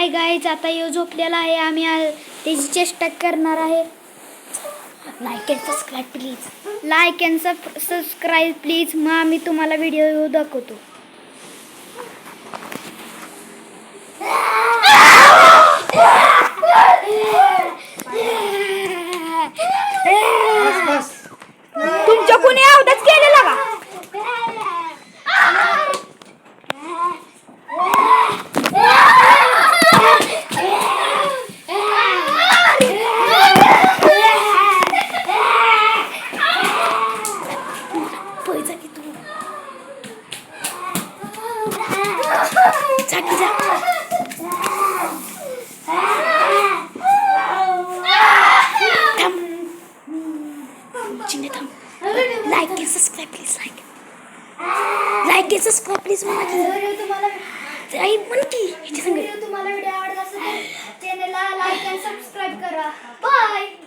Hi guys, आता यो झोपलेला आहे. आम्ही त्याची चेष्टा करणार आहे. Like and subscribe please. Like and subscribe please. मग आम्ही तुम्हाला व्हिडिओ दाखवतो. तुमच्या कोणी अवधाच केलेला का? Like and subscribe please. Like and subscribe please. तुम्हाला व्हिडिओ आवडला असेल तर चॅनलला लाईक आणि सबस्क्राईब करा. बाय.